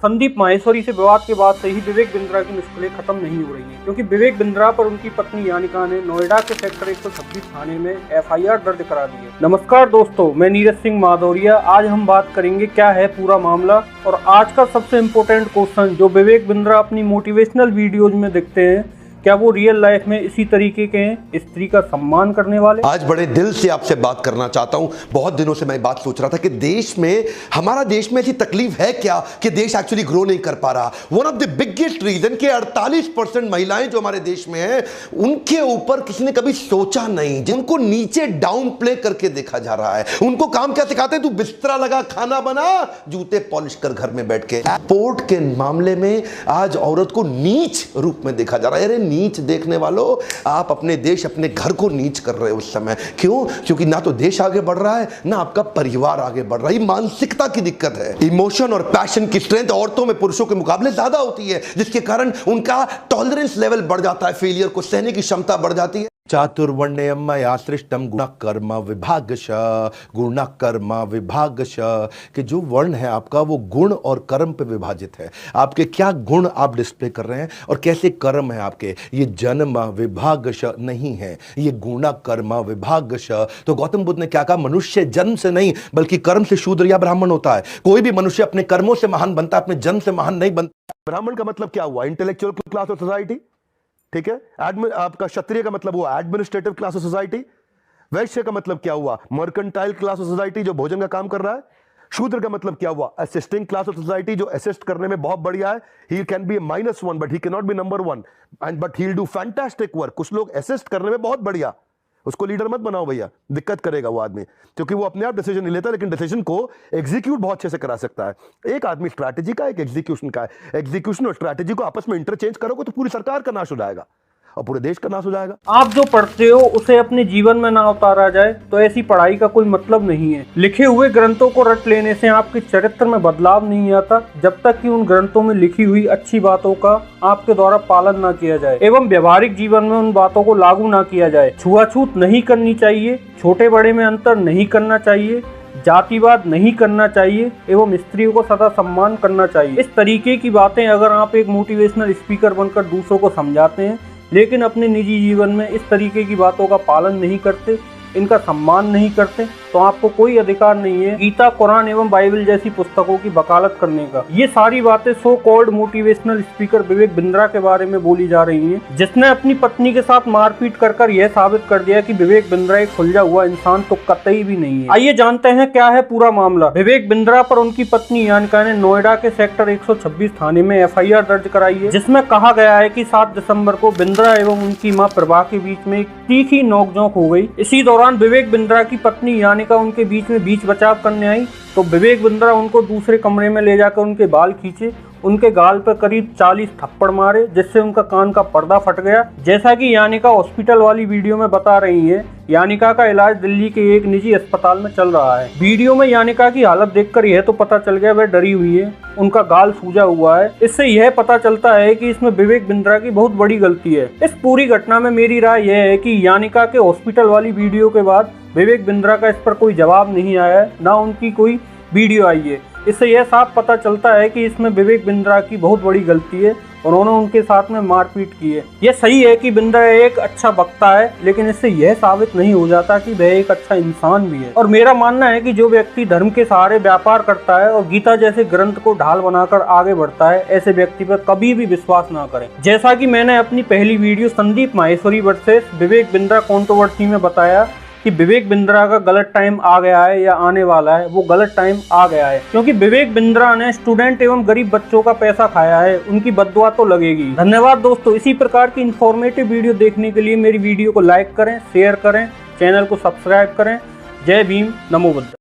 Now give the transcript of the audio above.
संदीप माहेश्वरी से विवाद के बाद से ही विवेक बिंद्रा की मुश्किलें खत्म नहीं हो रही हैं, क्योंकि विवेक बिंद्रा पर उनकी पत्नी यानिका ने नोएडा के सेक्टर 126 थाने में एफआईआर दर्ज करा दी है। नमस्कार दोस्तों, मैं नीरज सिंह माधौरिया। आज हम बात करेंगे क्या है पूरा मामला, और आज का सबसे इम्पोर्टेंट क्वेश्चन जो विवेक बिंद्रा अपनी मोटिवेशनल वीडियोज में दिखते हैं, क्या वो रियल लाइफ में इसी तरीके के हैं, स्त्री का सम्मान करने वाले? आज बड़े दिल से आपसे बात करना चाहता हूं। बहुत दिनों से मैं बात सोच रहा था कि हमारा देश में ऐसी तकलीफ है क्या कि देश एक्चुअली ग्रो नहीं कर पा रहा। One of the biggest reason कि 48% महिलाएं जो हमारे देश में हैं, उनके ऊपर किसी ने कभी सोचा नहीं, जिनको नीचे डाउन प्ले करके देखा जा रहा है। उनको काम क्या सिखाते हैं? तू बिस्तरा लगा, खाना बना, जूते पॉलिश कर घर में बैठ के। पोर्ट के मामले में आज औरत को नीच रूप में देखा जा रहा है। अरे नीच देखने वालों, आप अपने देश, अपने घर को नीच कर रहे हो उस समय। क्यों? क्योंकि ना तो देश आगे बढ़ रहा है, ना आपका परिवार आगे बढ़ रहा है। मानसिकता की दिक्कत है। इमोशन और पैशन की स्ट्रेंथ औरतों में पुरुषों के मुकाबले ज्यादा होती है, जिसके कारण उनका टॉलरेंस लेवल बढ़ जाता है, फेलियर को सहने की क्षमता बढ़ जाती है। चातुर्वर्ण्यम मया सृष्टम गुणकर्म विभागश, गुणकर्म विभागश, कि जो वर्ण है आपका वो गुण और कर्म पे विभाजित है। आपके क्या गुण आप डिस्प्ले कर रहे हैं और कैसे कर्म है आपके, ये जन्म विभागश नहीं है, ये गुण कर्म विभागश। तो गौतम बुद्ध ने क्या कहा? मनुष्य जन्म से नहीं बल्कि कर्म से शूद्र या ब्राह्मण होता है। कोई भी मनुष्य अपने कर्मों से महान बनता है, अपने जन्म से महान नहीं बनता। ब्राह्मण का मतलब क्या हुआ? इंटेलेक्चुअल क्लास ऑफ सोसाइटी, ठीक है। आपका क्षत्रिय का मतलब हुआ एडमिनिस्ट्रेटिव क्लास ऑफ सोसाइटी। वैश्य का मतलब क्या हुआ? मर्केंटाइल क्लास ऑफ सोसाइटी, जो भोजन का काम कर रहा है। शूद्र का मतलब क्या हुआ? असिस्टिंग क्लास ऑफ सोसाइटी, जो असिस्ट करने में बहुत बढ़िया है। He can be -1 but he can not be number 1 and but he will do fantastic work. कुछ लोग असिस्ट करने में बहुत बढ़िया, उसको लीडर मत बनाओ भैया, दिक्कत करेगा वो आदमी, क्योंकि वो अपने आप डिसीजन नहीं लेता, लेकिन डिसीजन को एग्जीक्यूट बहुत अच्छे से करा सकता है। एक आदमी स्ट्रैटेजी का, एक एग्जीक्यूशन का है। एग्जीक्यूशन और स्ट्रैटेजी को आपस में इंटरचेंज करोगे तो पूरी सरकार का नाश हो जाएगा और पूरे देश का नाश हो जाएगा। आप जो पढ़ते हो उसे अपने जीवन में ना उतारा जाए तो ऐसी पढ़ाई का कोई मतलब नहीं है। लिखे हुए ग्रंथों को रट लेने से आपके चरित्र में बदलाव नहीं आता, जब तक कि उन ग्रंथों में लिखी हुई अच्छी बातों का आपके द्वारा पालन ना किया जाए एवं व्यवहारिक जीवन में उन बातों को लागू ना किया जाए। छुआछूत नहीं करनी चाहिए, छोटे बड़े में अंतर नहीं करना चाहिए, जातिवाद नहीं करना चाहिए एवं स्त्रियों को सदा सम्मान करना चाहिए। इस तरीके की बातें अगर आप एक मोटिवेशनल स्पीकर बनकर दूसरों को समझाते हैं, लेकिन अपने निजी जीवन में इस तरीके की बातों का पालन नहीं करते, इनका सम्मान नहीं करते, तो आपको कोई अधिकार नहीं है गीता, कुरान एवं बाइबल जैसी पुस्तकों की वकालत करने का। ये सारी बातें so called motivational speaker Vivek Bindra के बारे में बोली जा रही हैं, जिसने अपनी पत्नी के साथ मारपीट कर यह साबित कर दिया कि विवेक बिंद्रा एक खुलजा हुआ इंसान तो कतई भी नहीं है। आइए जानते हैं क्या है पूरा मामला। विवेक बिंद्रा पर उनकी पत्नी यानिका ने नोएडा के सेक्टर 126 थाने में एफआईआर दर्ज कराई है, जिसमें कहा गया है कि 7 दिसंबर को बिंद्रा एवं उनकी मां प्रभा के बीच में एक तीखी नोकझोंक हो गई। इसी दौरान विवेक बिंद्रा की पत्नी यानिका उनके बीच बचाव करने आई, तो विवेक बिंद्रा उनको दूसरे कमरे में ले जाकर उनके बाल खींचे, उनके गाल पर करीब 40 थप्पड़ मारे, जिससे उनका कान का पर्दा फट गया। जैसा कि यानिका हॉस्पिटल वाली वीडियो में बता रही है, यानिका का इलाज दिल्ली के एक निजी अस्पताल में चल रहा है। वीडियो में यानिका की हालत देखकर यह तो पता चल गया वह डरी हुई है, उनका गाल सूजा हुआ है। इससे यह पता चलता है कि इसमें विवेक बिंद्रा की बहुत बड़ी गलती है। इस पूरी घटना में मेरी राय यह है कि यानिका के हॉस्पिटल वाली वीडियो के बाद विवेक बिंद्रा का इस पर कोई जवाब नहीं आया है, ना उनकी कोई वीडियो आई है। इससे यह साफ पता चलता है कि इसमें विवेक बिंद्रा की बहुत बड़ी गलती है, उन्होंने उनके साथ में मारपीट की है। यह सही है कि बिंद्रा एक अच्छा वक्ता है, लेकिन इससे यह साबित नहीं हो जाता कि वह एक अच्छा इंसान भी है। और मेरा मानना है कि जो व्यक्ति धर्म के सहारे व्यापार करता है और गीता जैसे ग्रंथ को ढाल बनाकर आगे बढ़ता है, ऐसे व्यक्ति पर कभी भी विश्वास ना करें। जैसा कि मैंने अपनी पहली video Sandeep Maheshwari versus Vivek Bindra controversy में बताया कि विवेक बिंद्रा का गलत टाइम आ गया है या आने वाला है, वो गलत टाइम आ गया है, क्योंकि विवेक बिंद्रा ने स्टूडेंट एवं गरीब बच्चों का पैसा खाया है, उनकी बददुआ तो लगेगी। धन्यवाद दोस्तों। इसी प्रकार की इंफॉर्मेटिव वीडियो देखने के लिए मेरी वीडियो को लाइक करें, शेयर करें, चैनल को सब्सक्राइब करें। जय भीम, नमो बुद्ध।